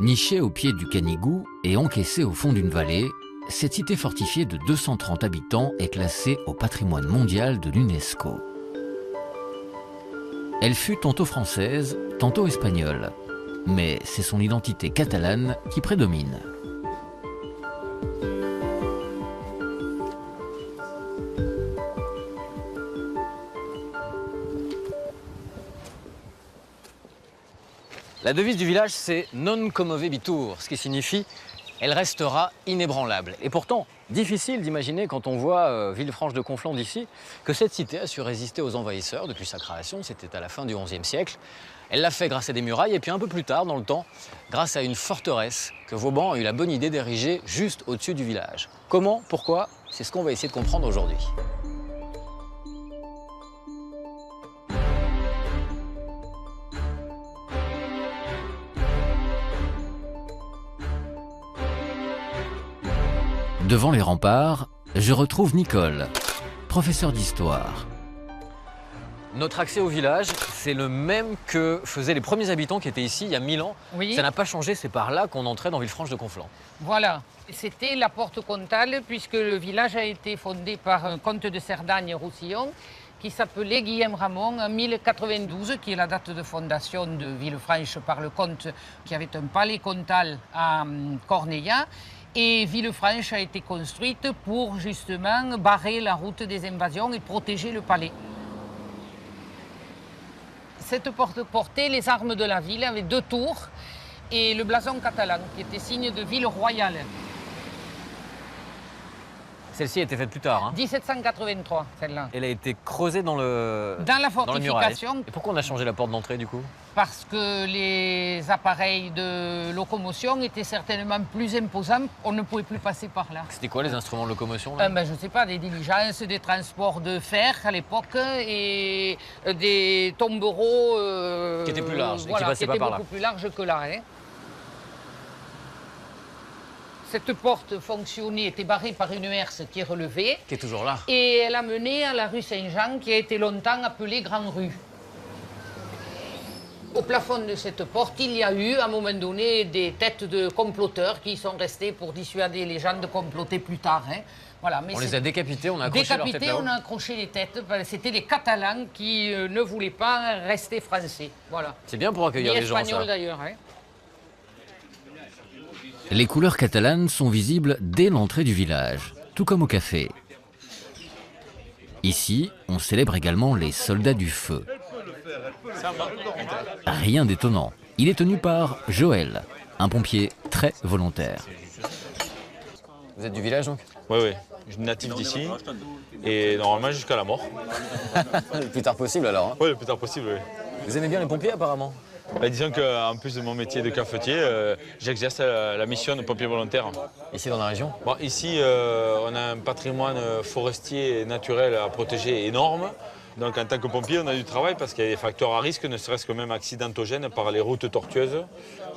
Nichée au pied du Canigou et encaissée au fond d'une vallée, cette cité fortifiée de 230 habitants est classée au patrimoine mondial de l'UNESCO. Elle fut tantôt française, tantôt espagnole, mais c'est son identité catalane qui prédomine. La devise du village, c'est « Non commovebitur », ce qui signifie « Elle restera inébranlable ». Et pourtant, difficile d'imaginer quand on voit Villefranche de Conflans d'ici que cette cité a su résister aux envahisseurs depuis sa création, c'était à la fin du XIe siècle. Elle l'a fait grâce à des murailles et puis un peu plus tard dans le temps, grâce à une forteresse que Vauban a eu la bonne idée d'ériger juste au-dessus du village. Comment, pourquoi, c'est ce qu'on va essayer de comprendre aujourd'hui. Devant les remparts, je retrouve Nicole, professeur d'histoire. Notre accès au village, c'est le même que faisaient les premiers habitants qui étaient ici il y a 1000 ans. Oui. Ça n'a pas changé, c'est par là qu'on entrait dans Villefranche de Conflans. Voilà, c'était la porte comtale puisque le village a été fondé par un comte de Cerdagne-Roussillon qui s'appelait Guillaume Ramon en 1092, qui est la date de fondation de Villefranche par le comte qui avait un palais comtal à Cornellà. Et Villefranche a été construite pour justement barrer la route des invasions et protéger le palais. Cette porte portait les armes de la ville avec 2 tours et le blason catalan qui était signe de ville royale. Celle-ci a été faite plus tard. 1783, celle-là. Elle a été creusée dans la fortification. Et pourquoi on a changé la porte d'entrée du coup? Parce que les appareils de locomotion étaient certainement plus imposants. On ne pouvait plus passer par là. C'était quoi les instruments de locomotion là? Je ne sais pas, des diligences, des transports de fer à l'époque et des tombereaux... qui étaient plus larges, voilà, et qui passaient pas par là. Beaucoup plus larges que là. Cette porte fonctionnait, était barrée par une herse qui est relevée. Qui est toujours là. Et elle a mené à la rue Saint-Jean, qui a été longtemps appelée Grande Rue. Au plafond de cette porte, il y a eu, à un moment donné, des têtes de comploteurs qui sont restées pour dissuader les gens de comploter plus tard. Voilà, mais on les a décapités, on a accroché leurs têtes là-haut. On a accroché les têtes. C'était les Catalans qui ne voulaient pas rester français. Voilà. C'est bien pour accueillir les gens, ça. Espagnols d'ailleurs. Les couleurs catalanes sont visibles dès l'entrée du village, tout comme au café. Ici, on célèbre également les soldats du feu. Rien d'étonnant. Il est tenu par Joël, un pompier très volontaire. Vous êtes du village donc? Oui, oui. Je suis natif d'ici et normalement jusqu'à la mort. Le plus tard possible alors. Oui, le plus tard possible, oui. Vous aimez bien les pompiers apparemment? Disons qu'en plus de mon métier de cafetier, j'exerce la mission de pompier volontaire. Ici dans la région? Bon, ici, on a un patrimoine forestier et naturel à protéger énorme. Donc en tant que pompier, on a du travail parce qu'il y a des facteurs à risque, ne serait-ce que même accidentogènes par les routes tortueuses.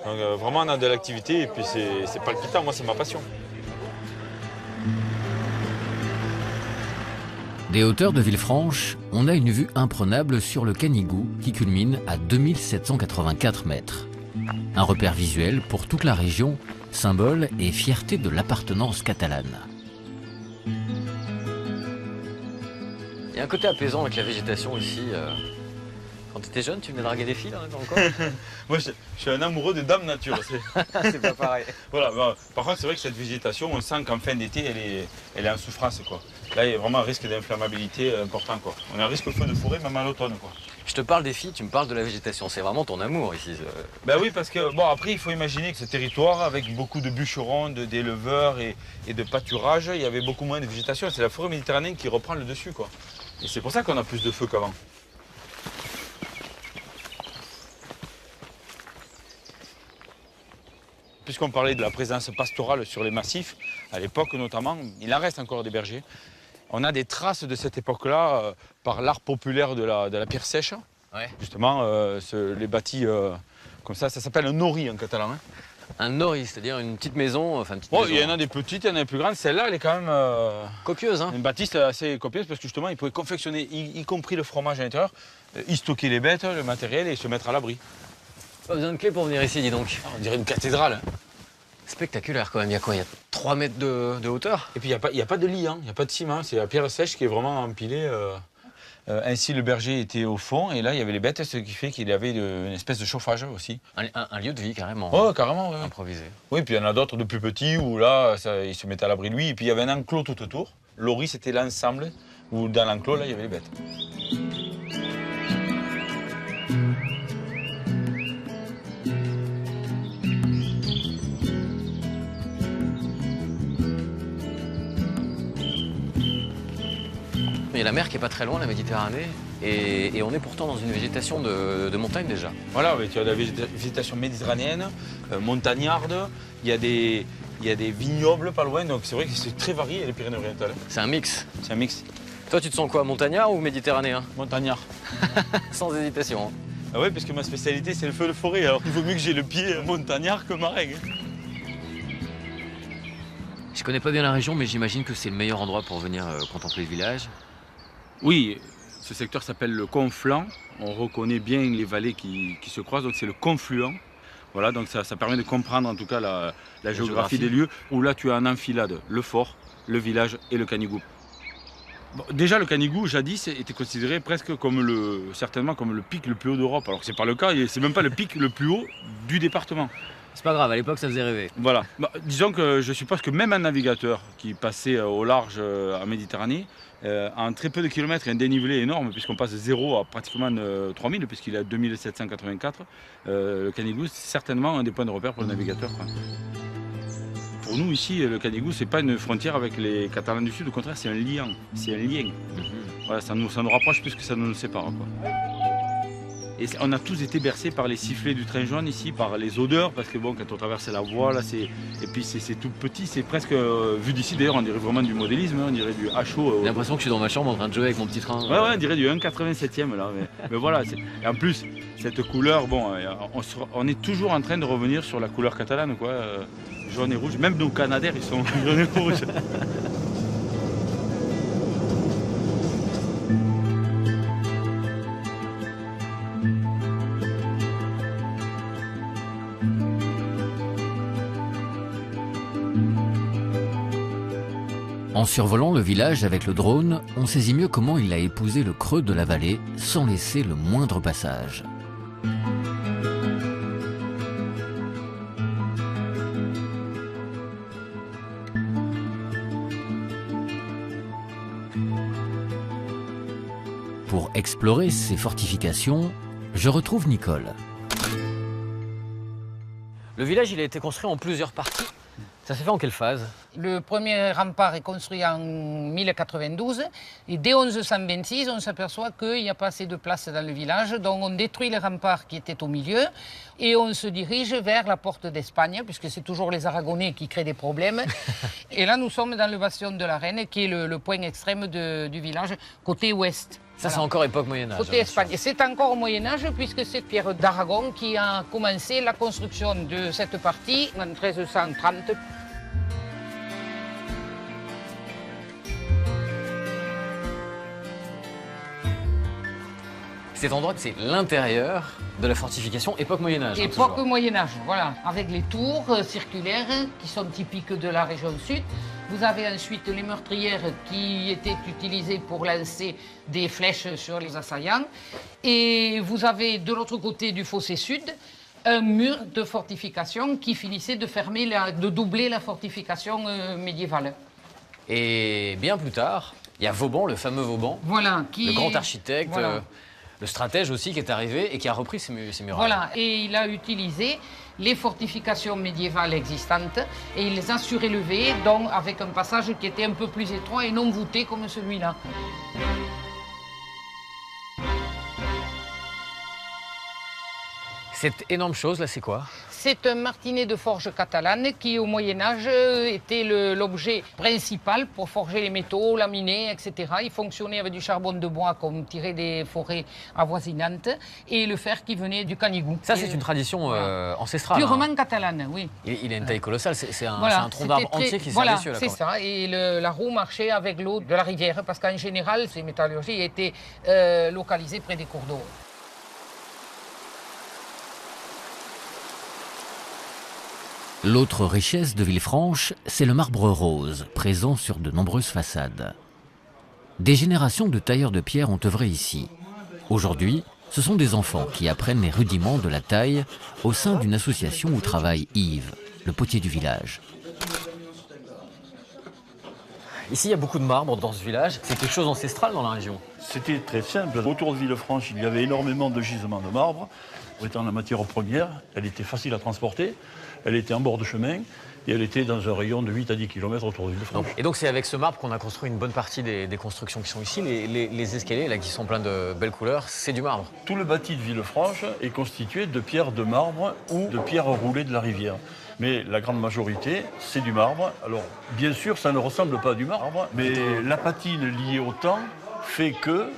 Donc vraiment, on a de l'activité et puis c'est palpitant, moi c'est ma passion. Des hauteurs de Villefranche, on a une vue imprenable sur le Canigou qui culmine à 2784 mètres. Un repère visuel pour toute la région, symbole et fierté de l'appartenance catalane. Il y a un côté apaisant avec la végétation ici. Quand tu étais jeune, tu venais draguer des filles là, dans le coin? Moi, je suis un amoureux de Dame Nature. C'est pas pareil. Voilà, par contre, c'est vrai que cette végétation, on sent qu'en fin d'été, elle est en souffrance, quoi. Là, il y a vraiment un risque d'inflammabilité important, quoi. On a un risque feu de forêt, même à l'automne, quoi. Je te parle des filles, tu me parles de la végétation. C'est vraiment ton amour ici. Ben oui, parce que, bon, après, il faut imaginer que ce territoire, avec beaucoup de bûcherons, d'éleveurs et de pâturages, il y avait beaucoup moins de végétation. C'est la forêt méditerranéenne qui reprend le dessus, quoi. Et c'est pour ça qu'on a plus de feu qu'avant. Puisqu'on parlait de la présence pastorale sur les massifs, à l'époque notamment, il en reste encore des bergers. On a des traces de cette époque-là par l'art populaire de la pierre sèche. Ouais. Justement, les bâtis comme ça s'appelle un nori en catalan. Un nori, c'est-à-dire une petite maison, enfin une petite maison. Il y en a des petites, il y en a des plus grandes. Celle-là, elle est quand même... copieuse, hein? Une bâtisse assez copieuse parce que justement, ils pouvaient confectionner, y compris le fromage à l'intérieur, y stocker les bêtes, le matériel et se mettre à l'abri. Pas besoin de clé pour venir ici, dis donc. On dirait une cathédrale. Spectaculaire quand même, il y a quoi? Il y a 3 mètres de hauteur? Et puis il n'y a pas de lit, il n'y a pas de ciment, c'est la pierre sèche qui est vraiment empilée. Ainsi, le berger était au fond, et là, il y avait les bêtes, ce qui fait qu'il y avait une espèce de chauffage aussi. Un lieu de vie carrément. Oh, carrément, oui. Improvisé. Oui, puis il y en a d'autres de plus petits où là, ils se mettaient à l'abri de lui. Et puis il y avait un enclos tout autour. L'ori, c'était l'ensemble, où dans l'enclos, là, il y avait les bêtes. Il y a la mer qui est pas très loin, la Méditerranée, et on est pourtant dans une végétation de montagne déjà. Voilà, tu as de la végétation méditerranéenne, montagnarde, il y a des vignobles pas loin, donc c'est vrai que c'est très varié les Pyrénées-Orientales. C'est un mix. C'est un mix. Toi, tu te sens quoi, montagnard ou méditerranéen? Montagnard. Sans hésitation. Ah ouais, parce que ma spécialité, c'est le feu de forêt, alors il vaut mieux que j'ai le pied montagnard que marin. Je connais pas bien la région, mais j'imagine que c'est le meilleur endroit pour venir contempler le village. Oui, ce secteur s'appelle le conflant. On reconnaît bien les vallées qui se croisent, donc c'est le confluent. Voilà, donc ça permet de comprendre en tout cas la géographie des lieux, où là tu as en enfilade le fort, le village et le Canigou. Bon, déjà le Canigou, jadis, était considéré presque comme certainement comme le pic le plus haut d'Europe. Alors que c'est pas le cas, c'est même pas le pic le plus haut du département. C'est pas grave, à l'époque ça faisait rêver. Voilà. Bah, disons que je suppose que même un navigateur qui passait au large en Méditerranée, en très peu de kilomètres et un dénivelé énorme, puisqu'on passe de 0 à pratiquement 3000, puisqu'il est à 2784, le Canigou, c'est certainement un des points de repère pour le navigateur, quoi. Pour nous ici, le Canigou, c'est pas une frontière avec les Catalans du Sud, au contraire, c'est un lien. C'est un lien. Voilà, ça nous rapproche plus que ça nous sépare, quoi. Et on a tous été bercés par les sifflets du train jaune ici, par les odeurs, parce que bon, quand on traverse la voie, là, et puis c'est tout petit, c'est presque, vu d'ici d'ailleurs, on dirait vraiment du modélisme, on dirait du HO. J'ai l'impression que je suis dans ma chambre en train de jouer avec mon petit train. Ouais, on dirait du 1,87e là. Mais voilà, et en plus, cette couleur, bon, on est toujours en train de revenir sur la couleur catalane, quoi, jaune et rouge. Même nos Canadaires, ils sont jaune et rouge. En survolant le village avec le drone, on saisit mieux comment il a épousé le creux de la vallée sans laisser le moindre passage. Pour explorer ces fortifications, je retrouve Nicole. Le village, il a été construit en plusieurs parties. Ça s'est fait en quelle phase? Le premier rempart est construit en 1092 et dès 1126, on s'aperçoit qu'il n'y a pas assez de place dans le village, donc on détruit le rempart qui était au milieu et on se dirige vers la porte d'Espagne, puisque c'est toujours les Aragonais qui créent des problèmes. Et là, nous sommes dans le bastion de la Reine, qui est le point extrême du village, côté ouest. Ça, c'est encore époque Moyen-Âge. Côté Espagne. Et c'est encore au Moyen-Âge, puisque c'est Pierre d'Aragon qui a commencé la construction de cette partie en 1330. Cet endroit, c'est l'intérieur de la fortification, époque Moyen-Âge. Époque Moyen-Âge, voilà, avec les tours circulaires qui sont typiques de la région sud. Vous avez ensuite les meurtrières qui étaient utilisées pour lancer des flèches sur les assaillants. Et vous avez de l'autre côté du fossé sud un mur de fortification qui finissait de fermer, de doubler la fortification médiévale. Et bien plus tard, il y a Vauban, le fameux Vauban, voilà, le grand architecte, voilà. Le stratège aussi qui est arrivé et qui a repris ces murailles. Voilà, et il a utilisé les fortifications médiévales existantes et il les a surélevées, donc avec un passage qui était un peu plus étroit et non voûté comme celui-là. Cette énorme chose là, c'est quoi? C'est un martinet de forge catalane qui, au Moyen-Âge, était l'objet principal pour forger les métaux, laminer, etc. Il fonctionnait avec du charbon de bois comme tiré des forêts avoisinantes et le fer qui venait du Canigou. Ça, c'est une tradition ancestrale. Purement catalane, oui. Il a une taille colossale, c'est un tronc d'arbre entier qui servait dessus. C'est ça, et la roue marchait avec l'eau de la rivière parce qu'en général, ces métallurgies étaient localisées près des cours d'eau. L'autre richesse de Villefranche, c'est le marbre rose, présent sur de nombreuses façades. Des générations de tailleurs de pierre ont œuvré ici. Aujourd'hui, ce sont des enfants qui apprennent les rudiments de la taille au sein d'une association où travaille Yves, le potier du village. Ici, il y a beaucoup de marbre dans ce village. C'est quelque chose d'ancestral dans la région. C'était très simple. Autour de Villefranche, il y avait énormément de gisements de marbre. Étant la matière première, elle était facile à transporter, elle était en bord de chemin et elle était dans un rayon de 8 à 10 km autour de Villefranche. Et donc c'est avec ce marbre qu'on a construit une bonne partie des constructions qui sont ici. Les escaliers là, qui sont pleins de belles couleurs, c'est du marbre. Tout le bâti de Villefranche est constitué de pierres de marbre ou de pierres roulées de la rivière. Mais la grande majorité, c'est du marbre. Alors, bien sûr, ça ne ressemble pas à du marbre, mais la patine liée au temps fait que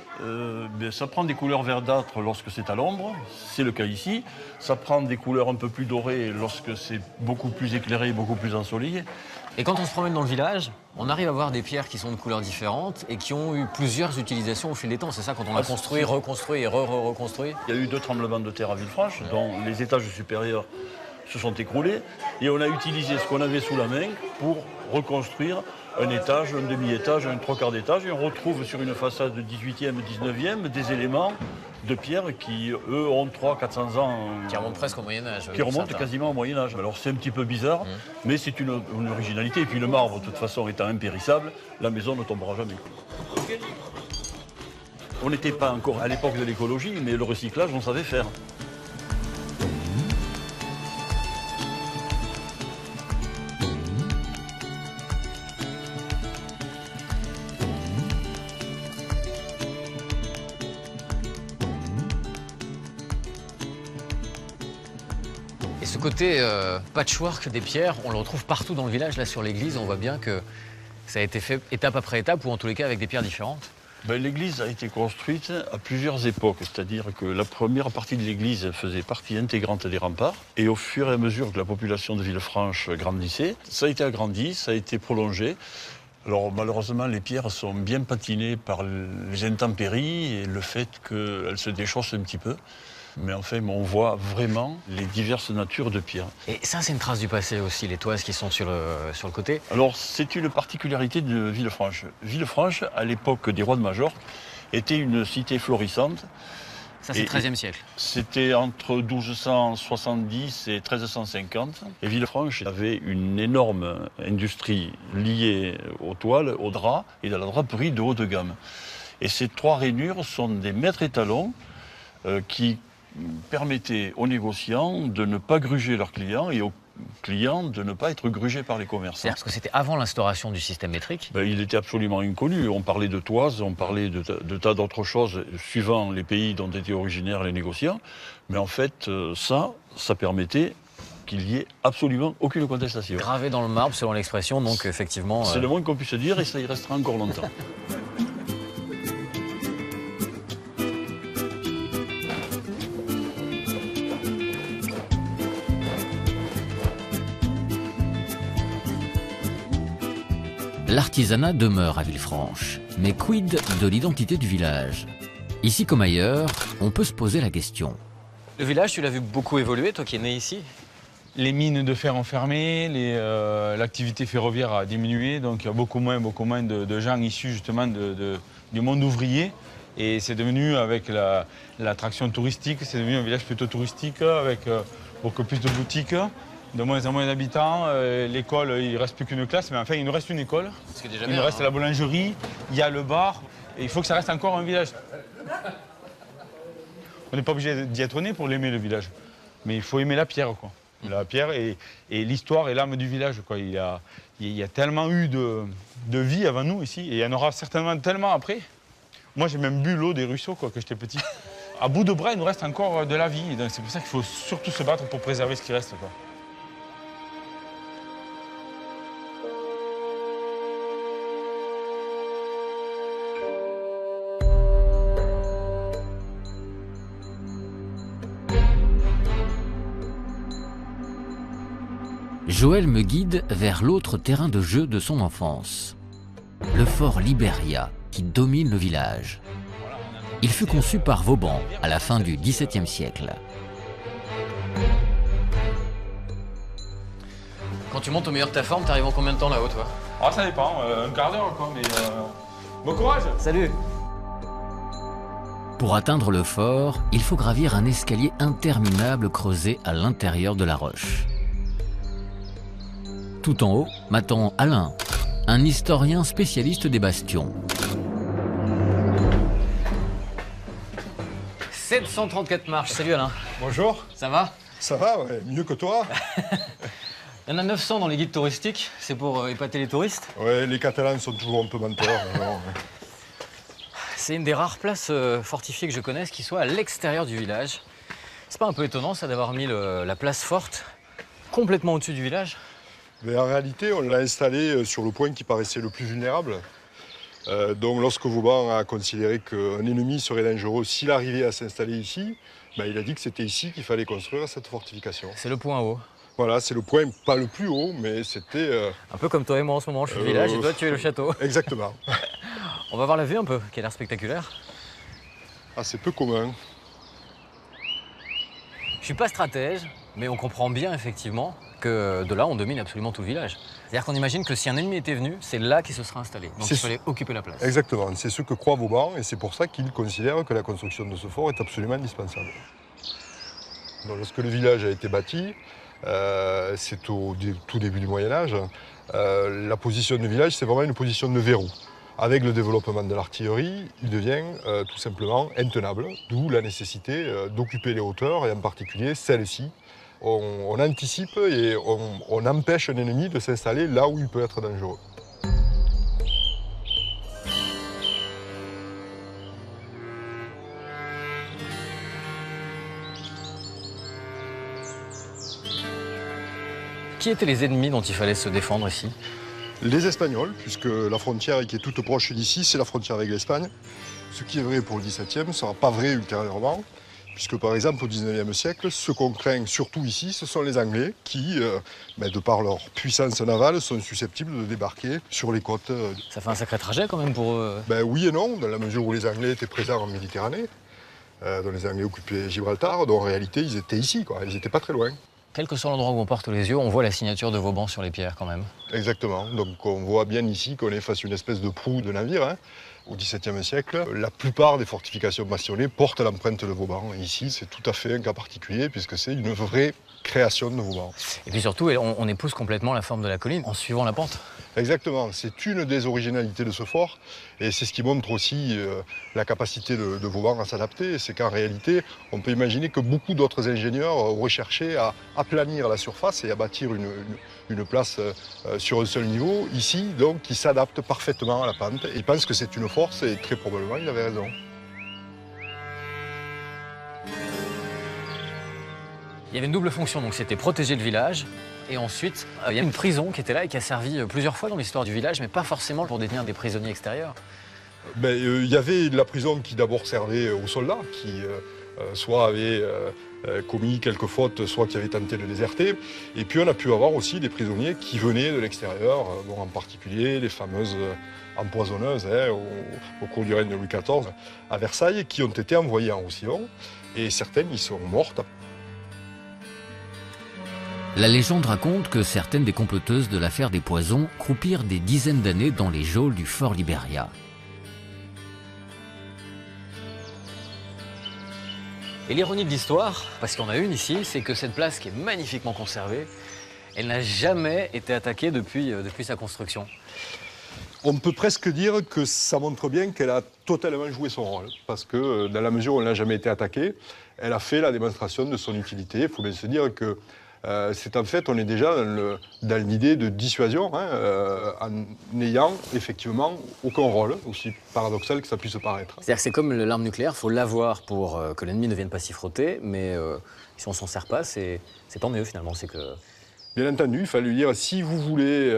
ça prend des couleurs verdâtres lorsque c'est à l'ombre, c'est le cas ici. Ça prend des couleurs un peu plus dorées lorsque c'est beaucoup plus éclairé, beaucoup plus ensoleillé. Et quand on se promène dans le village, on arrive à voir des pierres qui sont de couleurs différentes et qui ont eu plusieurs utilisations au fil des temps. C'est ça quand on a construit, reconstruit et reconstruit. Il y a eu 2 tremblements de terre à Villefranche, dont les étages supérieurs se sont écroulés et on a utilisé ce qu'on avait sous la main pour reconstruire un étage, un demi-étage, un 3/4 d'étage et on retrouve sur une façade 18e, 19e des éléments de pierre qui, eux, ont 300-400 ans. Qui remontent presque au Moyen-Âge. Qui remontent quasiment au Moyen-Âge. Alors c'est un petit peu bizarre, mais c'est une originalité. Et puis le marbre, de toute façon, étant impérissable, la maison ne tombera jamais. On n'était pas encore à l'époque de l'écologie, mais le recyclage, on savait faire. Et ce côté patchwork des pierres, on le retrouve partout dans le village. Là, sur l'église, on voit bien que ça a été fait étape après étape, ou en tous les cas avec des pierres différentes. L'église a été construite à plusieurs époques, c'est-à-dire que la première partie de l'église faisait partie intégrante des remparts, et au fur et à mesure que la population de Villefranche grandissait, ça a été agrandi, ça a été prolongé. Alors malheureusement, les pierres sont bien patinées par les intempéries et le fait qu'elles se déchaussent un petit peu. Mais enfin, on voit vraiment les diverses natures de pierres. Et ça, c'est une trace du passé aussi, les toises qui sont sur le côté. Alors, c'est une particularité de Villefranche. Villefranche, à l'époque des rois de Majorque, était une cité florissante. Ça, c'est le XIIIe siècle. C'était entre 1270 et 1350. Et Villefranche avait une énorme industrie liée aux toiles, aux draps et à la draperie de haut de gamme. Et ces 3 rainures sont des maîtres étalons qui permettaient aux négociants de ne pas gruger leurs clients et aux clients de ne pas être grugés par les commerçants. C'est-à-dire que c'était avant l'instauration du système métrique. Il était absolument inconnu. On parlait de toises, on parlait de tas d'autres choses suivant les pays dont étaient originaires les négociants. Mais en fait, ça permettait qu'il n'y ait absolument aucune contestation. Gravé dans le marbre, selon l'expression, donc effectivement... C'est le moins qu'on puisse dire et ça y restera encore longtemps. L'artisanat demeure à Villefranche, mais quid de l'identité du village? Ici comme ailleurs, on peut se poser la question. Le village, tu l'as vu beaucoup évoluer, toi qui es né ici? Les mines de fer ont fermé, l'activité ferroviaire a diminué, donc il y a beaucoup moins de gens issus justement du monde ouvrier. Et c'est devenu, avec l'attraction touristique, c'est devenu un village plutôt touristique, avec beaucoup plus de boutiques. De moins en moins d'habitants, l'école, il ne reste plus qu'une classe, mais enfin il nous reste une école. Il nous reste la boulangerie, il y a le bar, et il faut que ça reste encore un village. On n'est pas obligé d'y être né pour l'aimer, le village, mais il faut aimer la pierre, quoi. La pierre et l'histoire et l'âme du village, quoi. Il y a tellement eu de vie avant nous ici, et il y en aura certainement tellement après. Moi j'ai même bu l'eau des ruisseaux, quoi, quand j'étais petit. À bout de bras, il nous reste encore de la vie, donc c'est pour ça qu'il faut surtout se battre pour préserver ce qui reste, quoi. Joël me guide vers l'autre terrain de jeu de son enfance, le fort Liberia, qui domine le village. Il fut conçu par Vauban à la fin du XVIIe siècle. Quand tu montes au meilleur de ta forme, t'arrives en combien de temps là-haut, toi? Ah, ça dépend, un quart d'heure quoi, mais bon courage. Salut! Pour atteindre le fort, il faut gravir un escalier interminable creusé à l'intérieur de la roche. Tout en haut m'attend Alain, un historien spécialiste des bastions. 734 marches. Salut Alain. Bonjour, Ça va? ça va, ouais, mieux que toi? Il y en a 900 dans les guides touristiques. C'est pour épater les touristes. Ouais, les Catalans sont toujours un peu menteurs. Alors, C'est une des rares places fortifiées que je connaisse qui soit à l'extérieur du village. C'est pas un peu étonnant ça d'avoir mis la place forte complètement au-dessus du village? mais en réalité, on l'a installé sur le point qui paraissait le plus vulnérable. Donc lorsque Vauban a considéré qu'un ennemi serait dangereux s'il arrivait à s'installer ici, ben, il a dit que c'était ici qu'il fallait construire cette fortification. C'est le point haut. Voilà, c'est le point, pas le plus haut, mais c'était... Un peu comme toi et moi en ce moment, je suis le village et toi tu es le château. Exactement. On va voir la vue un peu, qui a l'air spectaculaire. Ah, c'est peu commun. Je suis pas stratège, mais on comprend bien effectivement que de là on domine absolument tout le village. C'est-à-dire qu'on imagine que si un ennemi était venu, c'est là qu'il se serait installé. Donc C'est il fallait occuper la place. Exactement, c'est ce que croit Vauban et c'est pour ça qu'il considère que la construction de ce fort est absolument indispensable. Donc, lorsque le village a été bâti, c'est au tout début du Moyen-Âge, la position du village c'est vraiment une position de verrou. Avec le développement de l'artillerie, il devient tout simplement intenable, d'où la nécessité d'occuper les hauteurs et en particulier celle-ci. On anticipe et on empêche un ennemi de s'installer là où il peut être dangereux. Qui étaient les ennemis dont il fallait se défendre ici? Les Espagnols, puisque la frontière qui est toute proche d'ici, c'est la frontière avec l'Espagne. Ce qui est vrai pour le XVIIe ne sera pas vrai ultérieurement, puisque par exemple au XIXe siècle, ce qu'on craint surtout ici, ce sont les Anglais qui, de par leur puissance navale, sont susceptibles de débarquer sur les côtes. Ça fait un sacré trajet quand même pour eux. Oui et non, dans la mesure où les Anglais étaient présents en Méditerranée, dont les Anglais occupaient Gibraltar, donc en réalité ils étaient ici, quoi. Ils n'étaient pas très loin. Quel que soit l'endroit où on porte les yeux, on voit la signature de Vauban sur les pierres quand même. Exactement, donc on voit bien ici qu'on est face à une espèce de proue de navire. Hein. Au XVIIe siècle, la plupart des fortifications bastionnées portent l'empreinte de Vauban. Et ici, c'est tout à fait un cas particulier puisque c'est une vraie création de Vauban. Et puis surtout, on épouse complètement la forme de la colline en suivant la pente. Exactement, c'est une des originalités de ce fort et c'est ce qui montre aussi la capacité de Vauban à s'adapter. C'est qu'en réalité, on peut imaginer que beaucoup d'autres ingénieurs auraient cherché à aplanir la surface et à bâtir une place sur un seul niveau. Ici, donc, qui s'adapte parfaitement à la pente et pense que c'est une force et très probablement, il avait raison. Il y avait une double fonction, donc c'était protéger le village. Et ensuite, il y a une prison qui était là et qui a servi plusieurs fois dans l'histoire du village, mais pas forcément pour détenir des prisonniers extérieurs. Il y avait la prison qui d'abord servait aux soldats, qui soit avaient commis quelques fautes, soit qui avaient tenté de déserter. Et puis on a pu avoir aussi des prisonniers qui venaient de l'extérieur, en particulier les fameuses empoisonneuses au cours du règne de Louis XIV à Versailles, qui ont été envoyées en Roussillon. Et certaines y sont mortes. La légende raconte que certaines des comploteuses de l'affaire des poisons croupirent des dizaines d'années dans les geôles du fort Liberia. Et l'ironie de l'histoire, parce qu'il y en a une ici, c'est que cette place qui est magnifiquement conservée, elle n'a jamais été attaquée depuis sa construction. On peut presque dire que ça montre bien qu'elle a totalement joué son rôle, parce que dans la mesure où elle n'a jamais été attaquée, elle a fait la démonstration de son utilité. Il faut bien se dire que c'est en fait, on est déjà dans l'idée de dissuasion, en n'ayant effectivement aucun rôle, aussi paradoxal que ça puisse paraître. C'est-à-dire que c'est comme l'arme nucléaire, il faut l'avoir pour que l'ennemi ne vienne pas s'y frotter, mais si on s'en sert pas, c'est tant mieux finalement. C'est que... Bien entendu, il fallait lui dire, si vous voulez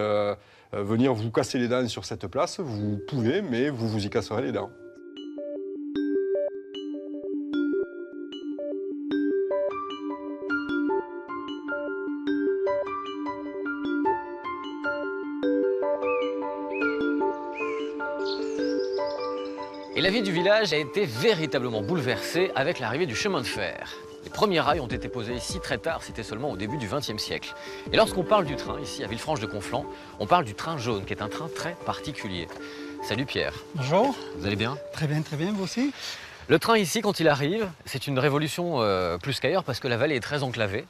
venir vous casser les dents sur cette place, vous pouvez, mais vous vous y casserez les dents. Et la vie du village a été véritablement bouleversée avec l'arrivée du chemin de fer. Les premiers rails ont été posés ici très tard, c'était seulement au début du XXe siècle. Et lorsqu'on parle du train, ici à Villefranche-de-Conflans, on parle du train jaune, qui est un train très particulier. Salut Pierre. Bonjour. Vous allez bien? Très bien, vous aussi. Le train ici, quand il arrive, c'est une révolution plus qu'ailleurs parce que la vallée est très enclavée.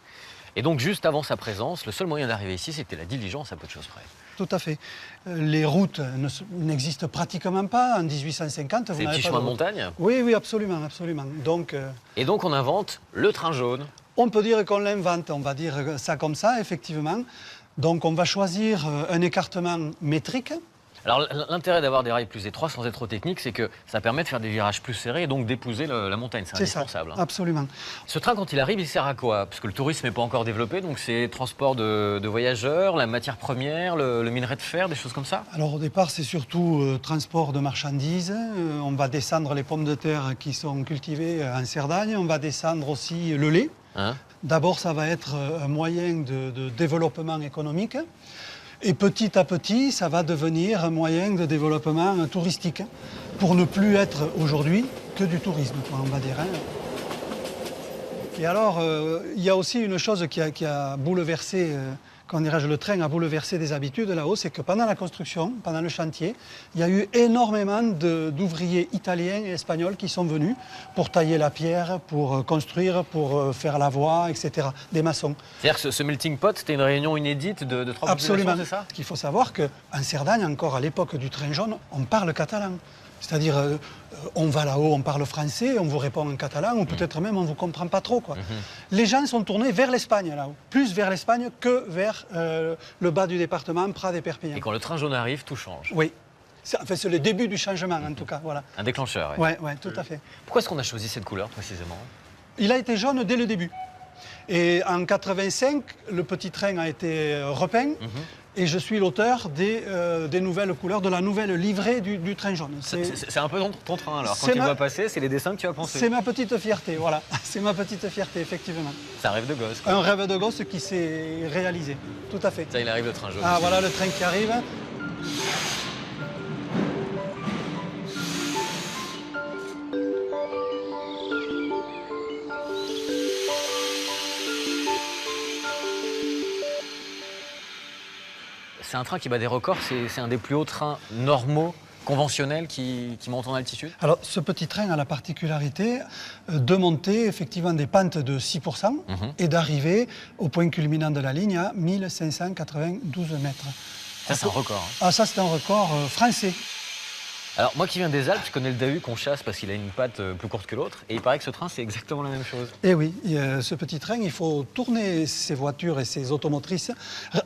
Et donc juste avant sa présence, le seul moyen d'arriver ici, c'était la diligence à peu de choses près. Tout à fait. Les routes n'existent pratiquement pas. En 1850, vous C'est des n'avez petits pas chemins de de route. montagne. Oui, absolument. Donc, Et donc on invente le train jaune. on peut dire qu'on l'invente, on va dire ça comme ça, effectivement. Donc, on va choisir un écartement métrique. Alors l'intérêt d'avoir des rails plus étroits sans être trop technique, c'est que ça permet de faire des virages plus serrés et donc d'épouser la montagne. C'est C'est ça, indispensable. absolument. Ce train, quand il arrive, il sert à quoi? Parce que le tourisme n'est pas encore développé, donc c'est transport de voyageurs, la matière première, le minerai de fer, des choses comme ça? Alors, au départ, c'est surtout transport de marchandises. On va descendre les pommes de terre qui sont cultivées en Cerdagne. On va descendre aussi le lait. Hein? D'abord, ça va être un moyen de développement économique. Et petit à petit, ça va devenir un moyen de développement touristique. Pour ne plus être aujourd'hui que du tourisme, quoi, on va dire. Hein. Et alors, il y a aussi une chose qui a bouleversé, comment dirais-je, le train a bouleversé des habitudes là-haut, c'est que pendant la construction, pendant le chantier, il y a eu énormément d'ouvriers italiens et espagnols qui sont venus pour tailler la pierre, pour construire, pour faire la voie, etc. Des maçons. C'est-à-dire que ce melting pot, c'était une réunion inédite de trois Absolument. populations, c'est ça? Il faut savoir qu'en Cerdagne, encore à l'époque du train jaune, on parle catalan. C'est-à-dire, on va là-haut, on parle français, on vous répond en catalan, ou peut-être même on ne vous comprend pas trop, quoi. Les gens sont tournés vers l'Espagne, là-haut. Plus vers l'Espagne que vers le bas du département, Prades et Perpignan. Et quand le train jaune arrive, tout change. Oui. C'est le début du changement, en tout cas. Voilà. Un déclencheur, oui. Ouais, tout à fait. Pourquoi est-ce qu'on a choisi cette couleur, précisément? Il a été jaune dès le début. Et en 85, le petit train a été repeint. Et je suis l'auteur des nouvelles couleurs, de la nouvelle livrée du train jaune. C'est un peu ton train, alors. Quand C'est tu le ma- vois passer, c'est les dessins que tu as pensés. C'est ma petite fierté, voilà. C'est ma petite fierté, effectivement. C'est un rêve de gosse, quoi. Un rêve de gosse qui s'est réalisé, tout à fait. Ça, il arrive le train jaune. Ah, voilà le train qui arrive. C'est un train qui bat des records, c'est un des plus hauts trains normaux, conventionnels, qui montent en altitude. Alors, ce petit train a la particularité de monter effectivement des pentes de 6% et d'arriver au point culminant de la ligne à 1592 mètres. Ça, c'est un record. hein. Ah, ça, c'est un record français. Alors, moi qui viens des Alpes, je connais le Dahu qu'on chasse parce qu'il a une patte plus courte que l'autre. Et il paraît que ce train, c'est exactement la même chose. Et oui, ce petit train, il faut tourner ses voitures et ses automotrices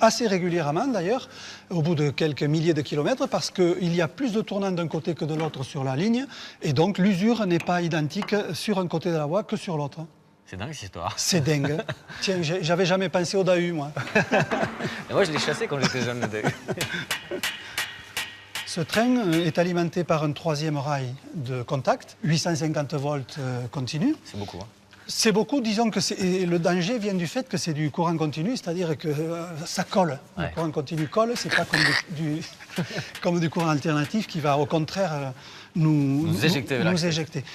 assez régulièrement d'ailleurs, au bout de quelques milliers de kilomètres, parce qu'il y a plus de tournants d'un côté que de l'autre sur la ligne, et donc l'usure n'est pas identique sur un côté de la voie que sur l'autre. C'est dingue, cette histoire. C'est dingue. Tiens, j'avais jamais pensé au Dahu, moi. Et moi, je l'ai chassé quand j'étais jeune, le Dahu. Ce train est alimenté par un troisième rail de contact, 850 volts continu. C'est beaucoup, hein. C'est beaucoup, disons que et le danger vient du fait que c'est du courant continu, c'est-à-dire que ça colle. Ouais. Le courant continu colle, c'est pas comme comme du courant alternatif qui va au contraire nous éjecter vers l'axe. éjecter.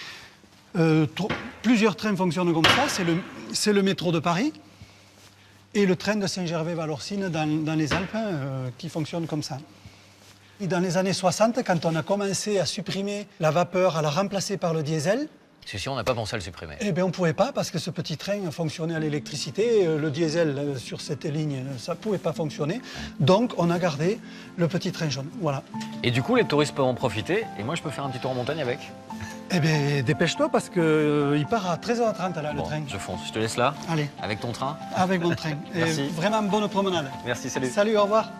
Plusieurs trains fonctionnent comme ça, c'est le métro de Paris et le train de Saint-Gervais-Vallorcine dans les Alpes qui fonctionne comme ça. Et dans les années 60, quand on a commencé à supprimer la vapeur, à la remplacer par le diesel, Parce que si on n'a pas pensé à le supprimer. eh bien, on ne pouvait pas parce que ce petit train fonctionnait à l'électricité. Le diesel sur cette ligne, ça ne pouvait pas fonctionner. Donc, on a gardé le petit train jaune. Voilà. Et du coup, les touristes peuvent en profiter. Et moi, je peux faire un petit tour en montagne avec. Eh bien, dépêche-toi parce qu'il part à 13h30 là, le Bon, train. je fonce. Je te laisse là, Allez, avec ton train. avec mon train. Et Merci. vraiment bonne promenade. Merci, salut. Salut, au revoir.